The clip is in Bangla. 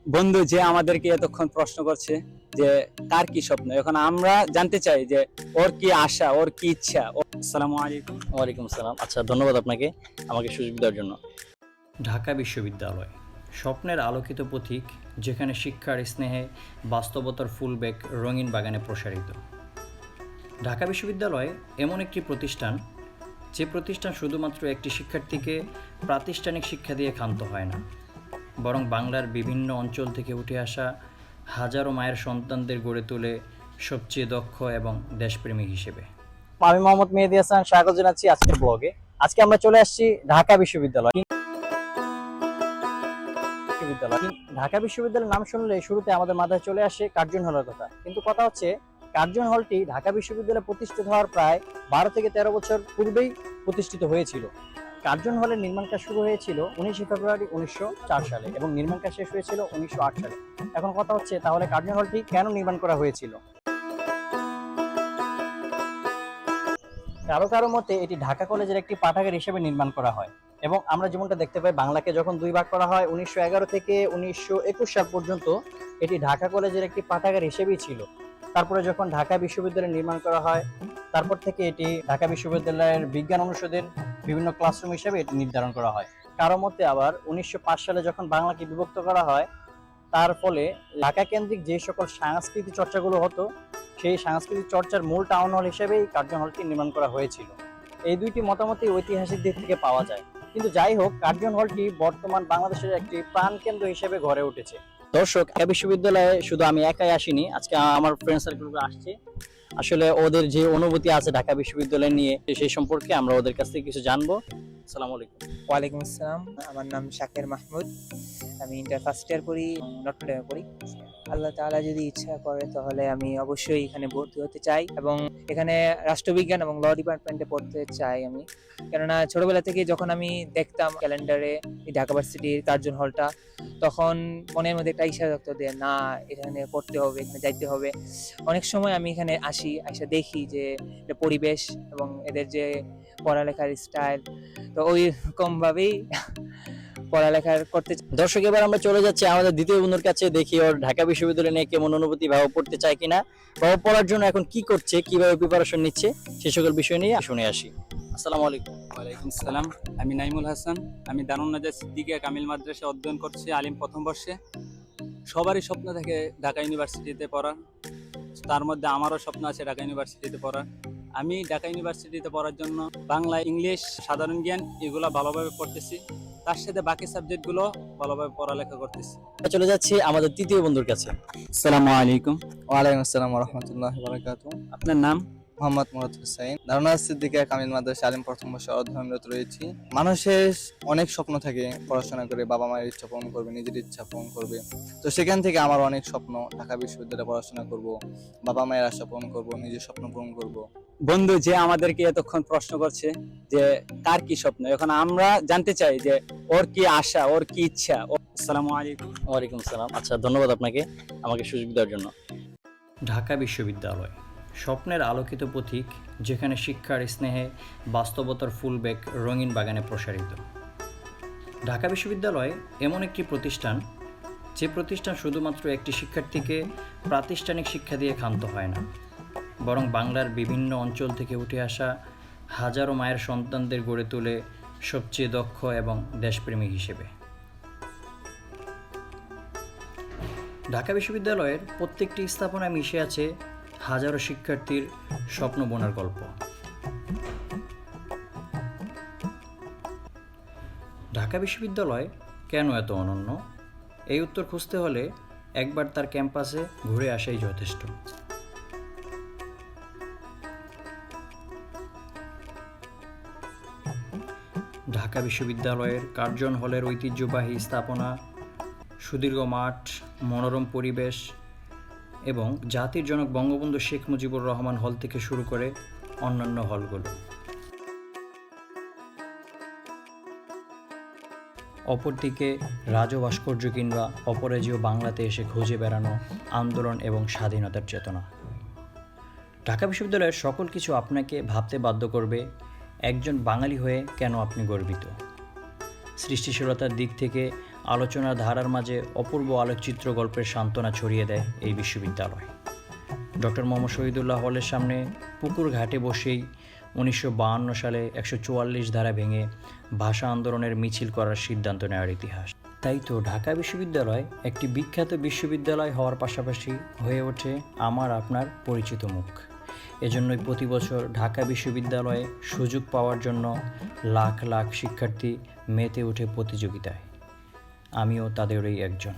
বন্ধু যে আমাদেরকে এতক্ষণ প্রশ্ন করছে যে কার কি স্বপ্ন, এখন আমরা জানতে চাই যে ওর কি আশা, ওর কি ইচ্ছা। আসসালামু আলাইকুম। ওয়ালাইকুম আসসালাম। আচ্ছা, ধন্যবাদ আপনাকে আমাকে সুযোগ দেওয়ার জন্য। ঢাকা বিশ্ববিদ্যালয় স্বপ্নের আলোকিত পথিক, যেখানে শিক্ষার স্নেহে বাস্তবতার ফুলবেগ রঙিন বাগানে প্রসারিত। ঢাকা বিশ্ববিদ্যালয় এমন একটি প্রতিষ্ঠান, যে প্রতিষ্ঠান শুধুমাত্র একটি শিক্ষার্থীকে প্রাতিষ্ঠানিক শিক্ষা দিয়ে ক্ষান্ত হয় না, বরং বাংলার বিভিন্ন অঞ্চল থেকে উঠে আসা হাজারো মায়ের সন্তানদের গড়ে তোলে সবচেয়ে দক্ষ এবং দেশপ্রেমী হিসেবে। আমি মোহাম্মদ মেহেদী হাসান, স্বাগত জানাচ্ছি আজকের ব্লগে। আজকে আমরা চলে আসছি ঢাকা বিশ্ববিদ্যালয়। ঢাকা বিশ্ববিদ্যালয়ের নাম শুনলে শুরুতে আমাদের মাথায় চলে আসে কার্জন হলের কথা, কিন্তু কথা হচ্ছে কার্জন হলটি ঢাকা বিশ্ববিদ্যালয়ে প্রতিষ্ঠিত হওয়ার প্রায় 12 থেকে 13 বছর পূর্বেই প্রতিষ্ঠিত হয়েছিল। কার্জন হলের নির্মাণ কাজ শুরু হয়েছিল 19 ফেব্রুয়ারি 1904 সালে এবং নির্মাণ কাজ শেষ হয়েছিল 1908 সালে। এখন কথা হচ্ছে তাহলে কার্জন হলটি কেন নির্মাণ করা হয়েছিল? কারো কারো মতে এটি ঢাকা কলেজের একটি পাঠাগার হিসেবে নির্মাণ করা হয়, এবং আমরা যেমনটা দেখতে পাই বাংলাকে যখন দুই ভাগ করা হয় 1911 থেকে 1921 সাল পর্যন্ত এটি ঢাকা কলেজের একটি পাঠাগার হিসেবেই ছিল। তারপরে যখন ঢাকা বিশ্ববিদ্যালয় নির্মাণ করা হয়, তারপর থেকে এটি ঢাকা বিশ্ববিদ্যালয়ের বিজ্ঞান অনুষদের বিভিন্ন ক্লাসরুম হিসেবে এটি নির্ধারণ করা হয়। কারো মতে আবার 1905 সালে যখন বাংলাকে বিভক্ত করা হয়, তার ফলে ঢাকা কেন্দ্রিক যে সকল সাংস্কৃতিক চর্চাগুলো হতো, সেই সাংস্কৃতিক চর্চার মূল টাউন হল হিসেবে এই কার্জন হলটি নির্মাণ করা হয়েছিল। এই দুইটি মতামতই ঐতিহাসিক দিক থেকে পাওয়া যায়, কিন্তু যাই হোক, কার্জন হলটি বর্তমান বাংলাদেশের একটি প্রাণকেন্দ্র হিসেবে গড়ে উঠেছে। দর্শক, ঢাকা বিশ্ববিদ্যালয়ে শুধু আমি একাই আসিনি, আজকে আমার ফ্রেন্ড সার্কেলগুলো আসছে। আসলে ওদের যে অনুভূতি আছে ঢাকা বিশ্ববিদ্যালয় নিয়ে, সেই সম্পর্কে আমরা ওদের কাছ থেকে কিছু জানবো। আসসালামু আলাইকুম। ওয়ালাইকুম আসসালাম। আমার নাম শাকের মাহমুদ। আমি ইন্টার ফার্স্ট ইয়ার পড়ি, নটরডেমে পড়ি। আল্লাহ তাআলা যদি ইচ্ছা করে তাহলে আমি অবশ্যই এখানে ভর্তি হতে চাই এবং এখানে রাষ্ট্রবিজ্ঞান এবং ল ডিপার্টমেন্টে পড়তে চাই আমি। কেননা ছোটবেলা থেকে যখন আমি দেখতাম ক্যালেন্ডারে ঢাকা ভার্সিটির কার্জন হলটা, তখন মনের মধ্যে একটা ইচ্ছা থাকতো যে না, এখানে পড়তে হবে, এখানে যাইতে হবে। অনেক সময় আমি এখানে আসা দেখি যে এটা পরিবেশ এবং এদের যে পড়ালেখার স্টাইল, তো ওই রকম ভাবেই পড়ালেখা করতে। দর্শক, এবার আমরা চলে যাচ্ছি আমাদের দ্বিতীয় বন্ধুর কাছে, দেখি ওর ঢাকা বিশ্ববিদ্যালয় নিয়ে কেমন অনুভূতি, বা ও পড়তে চায় কিনা, বা ও পড়ার জন্য এখন কি করছে, কিভাবে প্রিপারেশন নিচ্ছে, সে সকল বিষয় নিয়ে শুনে আসি। আসসালামু আলাইকুম। ওয়ালাইকুম সালাম। আমি নাইমুল হাসান। আমি দারুন নাজার সিদ্দিকিয়া কামিল মাদ্রাসা অধ্যয়ন করছি আলিম প্রথম বর্ষে। সবারই স্বপ্ন থাকে ঢাকা ইউনিভার্সিটিতে পড়ার, তার মধ্যে আমারও স্বপ্ন আছে ঢাকা ইউনিভার্সিটিতে পড়ার। আমি ঢাকা ইউনিভার্সিটিতে পড়ার জন্য বাংলা, ইংলিশ, সাধারণ জ্ঞান এগুলো ভালোভাবে পড়তেছি, তার সাথে বাকি সাবজেক্টগুলো ভালোভাবে পড়ালেখা করতেছি। চলে যাচ্ছি আমাদের তৃতীয় বন্ধুর কাছে। আসসালামু আলাইকুম। ওয়ালাইকুম আসসালাম ওয়া রাহমাতুল্লাহি ওয়া বারাকাতুহু। আপনার নাম? মোহাম্মদ মুরাদ হোসেন, দারুন সিদ্দিকিয়া কামিল মাদ্রাসা আলিম প্রথম বর্ষে অধ্যয়নরত রয়েছি। মানুষের অনেক স্বপ্ন থাকে, পড়াশোনা করে বাবা মায়ের ইচ্ছা পূরণ করবে, নিজের ইচ্ছা পূরণ করবে। তো সেখান থেকে আমার অনেক স্বপ্ন, ঢাকা বিশ্ববিদ্যালয়ে পড়াশোনা করব, বাবা মায়ের আশা পূরণ করব, নিজের স্বপ্ন পূরণ করব। বন্ধু যে আমাদেরকে এতক্ষণ প্রশ্ন করছে যে কার কি স্বপ্ন, এখন আমরা জানতে চাই যে ওর কি আশা, ওর কি ইচ্ছা। আসসালামু আলাইকুম। ওয়ালাইকুম আসসালাম। আচ্ছা, ধন্যবাদ আপনাকে আমাকে সুযোগ দেওয়ার জন্য। ঢাকা বিশ্ববিদ্যালয় স্বপ্নের আলোকিত পথিক, যেখানে শিক্ষার স্নেহে বাস্তবতার ফুলবেগ রঙিন বাগানে প্রসারিত। ঢাকা বিশ্ববিদ্যালয় এমন একটি প্রতিষ্ঠান, যে প্রতিষ্ঠান শুধুমাত্র একটি শিক্ষার্থীকে প্রাতিষ্ঠানিক শিক্ষা দিয়ে ক্ষান্ত হয় না, বরং বাংলার বিভিন্ন অঞ্চল থেকে উঠে আসা হাজারো মায়ের সন্তানদের গড়ে তোলে সবচেয়ে দক্ষ এবং দেশপ্রেমী হিসেবে। ঢাকা বিশ্ববিদ্যালয়ের প্রত্যেকটি স্থাপনায় মিশে আছে হাজারো শিক্ষার্থীর স্বপ্ন বোনার গল্প। ঢাকা বিশ্ববিদ্যালয় কেন এত অনন্য, এই উত্তর খুঁজতে হলে একবার তার ক্যাম্পাসে ঘুরে আসাই যথেষ্ট। ঢাকা বিশ্ববিদ্যালয়ের কার্জন হলের ঐতিহ্যবাহী স্থাপনা, সুদীর্ঘ মাঠ, মনোরম পরিবেশ এবং জাতির জনক বঙ্গবন্ধু শেখ মুজিবুর রহমান হল থেকে শুরু করে অন্যান্য হলগুলো। অপরদিকে রাজভাস্কর্য কিংবা অপরাজেয় বাংলাতে এসে খুঁজে বেড়ানো আন্দোলন এবং স্বাধীনতার চেতনা। ঢাকা বিশ্ববিদ্যালয়ের সকল কিছু আপনাকে ভাবতে বাধ্য করবে, একজন বাঙালি হয়ে কেন আপনি গর্বিত। সৃষ্টিশীলতার দিক থেকে আলোচনার ধারার মাঝে অপূর্ব আলোকচিত্র গল্পের সান্ত্বনা ছড়িয়ে দেয় এই বিশ্ববিদ্যালয়। ডক্টর মোহাম্মদ শহীদুল্লাহ হলের সামনে পুকুর ঘাটে বসেই 1952 সালে 144 ধারা ভেঙে ভাষা আন্দোলনের মিছিল করার সিদ্ধান্ত নেওয়ার ইতিহাস। তাই তো ঢাকা বিশ্ববিদ্যালয় একটি বিখ্যাত বিশ্ববিদ্যালয় হওয়ার পাশাপাশি হয়ে ওঠে আমার আপনার পরিচিত মুখ। এজন্যই প্রতি বছর ঢাকা বিশ্ববিদ্যালয়ে সুযোগ পাওয়ার জন্য লাখ লাখ শিক্ষার্থী মেতে ওঠে প্রতিযোগিতায়। আমিও তাদেরই একজন।